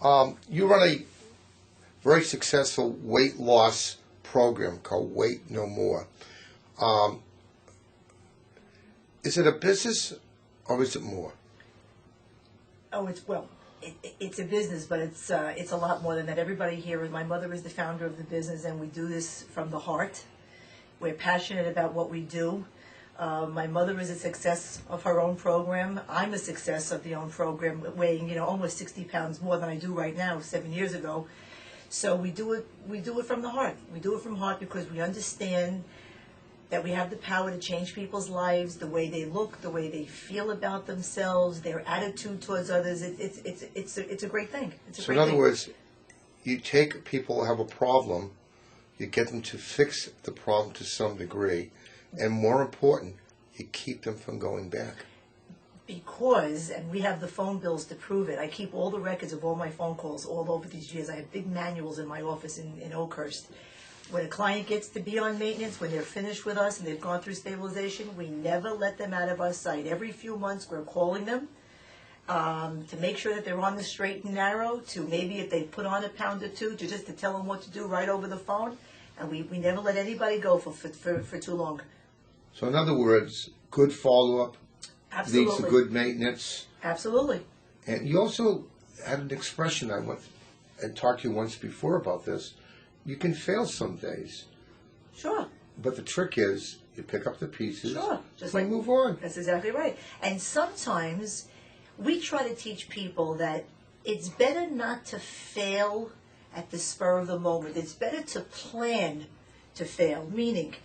You run a very successful weight loss program called Weight No More. Is it a business or is it more? Oh, it's a business, but it's a lot more than that. Everybody here, my mother is the founder of the business, and we do this from the heart. We're passionate about what we do. My mother is a success of her own program. I'm a success of the own program, weighing almost 60 pounds more than I do right now 7 years ago. So we do it from the heart. We do it from heart because we understand that we have the power to change people's lives, the way they look, the way they feel about themselves, their attitude towards others. It's a great thing. So in other words, you take people who have a problem, you get them to fix the problem to some degree, and more important, you keep them from going back. Because, and we have the phone bills to prove it, I keep all the records of all my phone calls all over these years. I have big manuals in my office in Oakhurst. When a client gets to be on maintenance, when they're finished with us and they've gone through stabilization, we never let them out of our sight. Every few months we're calling them to make sure that they're on the straight and narrow, to maybe if they put on a pound or two, to tell them what to do right over the phone. And we never let anybody go for too long. So in other words, good follow-up leads to good maintenance. Absolutely. And you also had an expression I went and talked to you once before about this. You can fail some days. Sure. But the trick is you pick up the pieces and move on. That's exactly right. And sometimes we try to teach people that it's better not to fail at the spur of the moment. It's better to plan to fail. Meaning,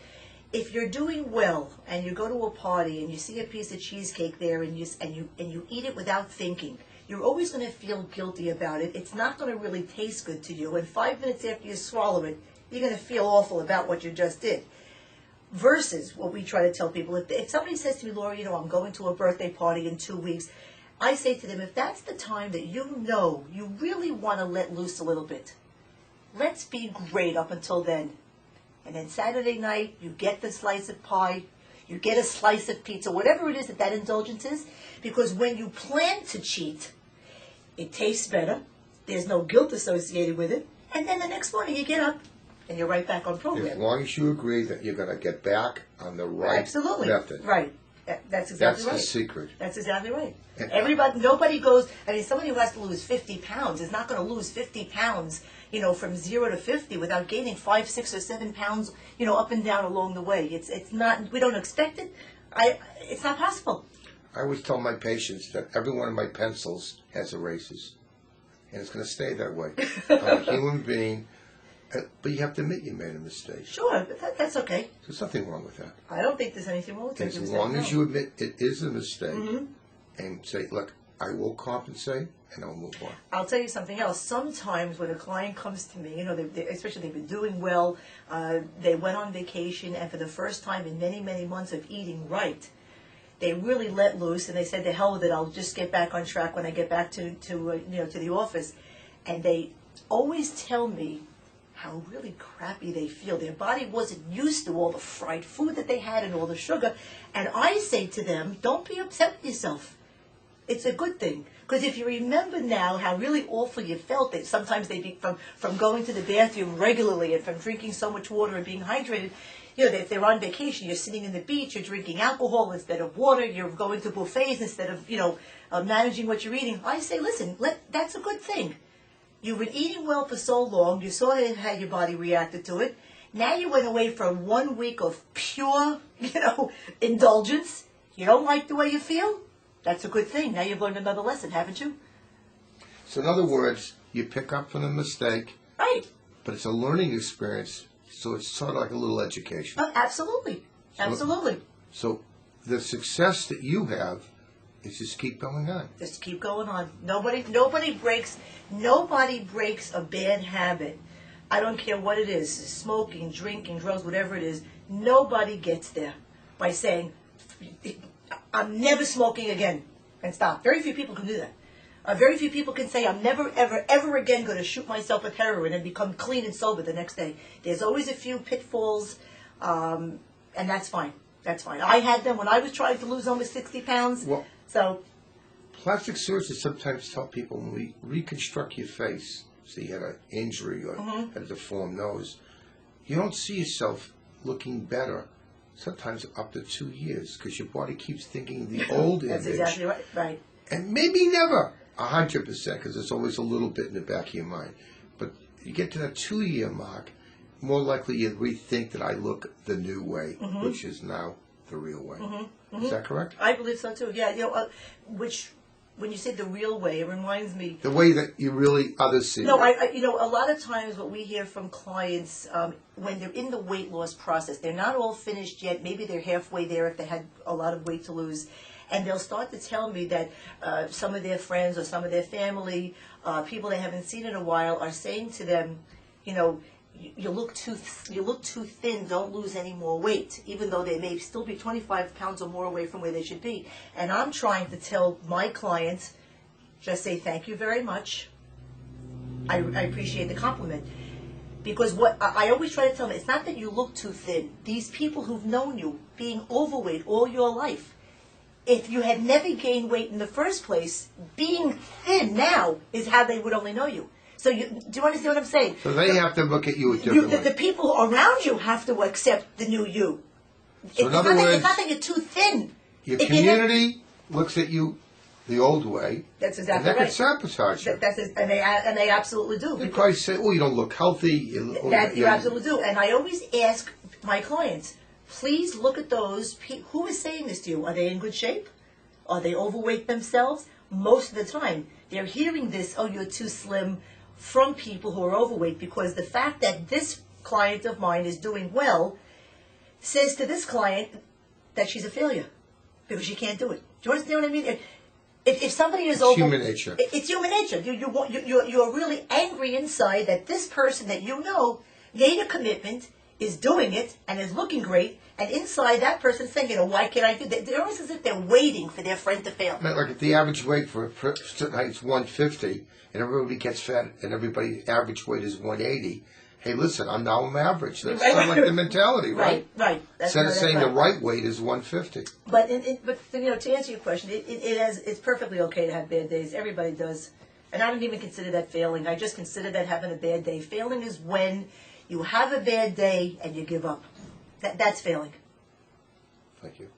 if you're doing well and you go to a party and you see a piece of cheesecake there and you eat it without thinking, you're always going to feel guilty about it. It's not going to really taste good to you. And 5 minutes after you swallow it, you're going to feel awful about what you just did. Versus what we try to tell people, if somebody says to me, Laura, I'm going to a birthday party in 2 weeks, I say to them, if that's the time that you really want to let loose a little bit, let's be great up until then. And then Saturday night, you get the slice of pie, you get a slice of pizza, whatever it is that indulgence is, because when you plan to cheat, it tastes better, there's no guilt associated with it, and then the next morning you get up and you're right back on program. As long as you agree that you're going to get back on the right method. Right. That's exactly right. That's the secret. That's exactly right. Nobody goes, somebody who has to lose 50 pounds is not going to lose 50 pounds, from 0 to 50 without gaining 5, 6, or 7 pounds, up and down along the way. It's not, we don't expect it. It's not possible. I always tell my patients that every one of my pencils has erasers. And it's going to stay that way. I'm a human being. But you have to admit you made a mistake. Sure, but that's okay. There's nothing wrong with that. I don't think there's anything wrong with it. As long as you admit it is a mistake and say, look, I will compensate and I'll move on. I'll tell you something else. Sometimes when a client comes to me, especially they've been doing well, they went on vacation, and for the first time in many, many months of eating right, they really let loose, and they said, to hell with it, I'll just get back on track when I get back to the office. And they always tell me how really crappy they feel. Their body wasn't used to all the fried food that they had and all the sugar. And I say to them, don't be upset with yourself. It's a good thing. Because if you remember now how really awful you felt, that sometimes from going to the bathroom regularly and from drinking so much water and being hydrated, if they're on vacation, you're sitting in the beach, you're drinking alcohol instead of water, you're going to buffets instead of, managing what you're eating. I say, listen, that's a good thing. You've been eating well for so long, you saw how your body reacted to it. Now you went away from 1 week of pure, indulgence. You don't like the way you feel? That's a good thing. Now you've learned another lesson, haven't you? So in other words, you pick up from the mistake. Right. But it's a learning experience, so it's sort of like a little education. Oh, absolutely. Absolutely. So the success that you have is just keep going on. Just keep going on. Nobody breaks a bad habit. I don't care what it is, smoking, drinking, drugs, whatever it is. Nobody gets there by saying, I'm never smoking again, and stop. Very few people can do that. Very few people can say, I'm never, ever, ever again going to shoot myself with heroin and become clean and sober the next day. There's always a few pitfalls, and that's fine. That's fine. I had them when I was trying to lose almost 60 pounds. Well, so Plastic surgeons sometimes tell people when we reconstruct your face, so you had an injury or had a deformed nose, you don't see yourself looking better sometimes up to 2 years because your body keeps thinking the old That's image. exactly right. Right. And maybe never 100% because there's always a little bit in the back of your mind. But you get to that 2-year mark, more likely you rethink that I look the new way, which is now the real way. Is that correct? I believe so too. Yeah, which when you say the real way, it reminds me. The way that you really others see No, it. a lot of times what we hear from clients when they're in the weight loss process, they're not all finished yet. Maybe they're halfway there if they had a lot of weight to lose. And they'll start to tell me that some of their friends or some of their family, people they haven't seen in a while, are saying to them, you look too thin. Don't lose any more weight, even though they may still be 25 pounds or more away from where they should be. And I'm trying to tell my clients, just say thank you very much. I appreciate the compliment. Because what I always try to tell them, it's not that you look too thin. These people who've known you being overweight all your life, if you had never gained weight in the first place, being thin now is how they would only know you. So do you understand what I'm saying? So they have to look at you differently. The people around you have to accept the new you. So in other words, it's not that you're too thin. Your community looks at you the old way. That's exactly and right. That can sabotage you. And they absolutely do. They probably say, "Oh, you don't look healthy." You absolutely do. And I always ask my clients, please look at those people. Who is saying this to you? Are they in good shape? Are they overweight themselves? Most of the time, they're hearing this, "Oh, you're too slim," from people who are overweight, because the fact that this client of mine is doing well says to this client that she's a failure because she can't do it. Do you understand what I mean? If somebody is it's human nature. It's human nature. You're really angry inside that this person that you know made a commitment, is doing it, and is looking great, and inside that person's thinking, why can't I do that? They're almost as if they're waiting for their friend to fail. Like if the average weight for a person is 150, and everybody gets fat, and everybody's average weight is 180. Hey, listen, I'm average. That's kind of like the mentality, right? Right. Instead of saying the right weight is 150. But to answer your question, it's perfectly okay to have bad days. Everybody does, and I don't even consider that failing. I just consider that having a bad day. Failing is when you have a bad day and you give up. That's failing. Thank you.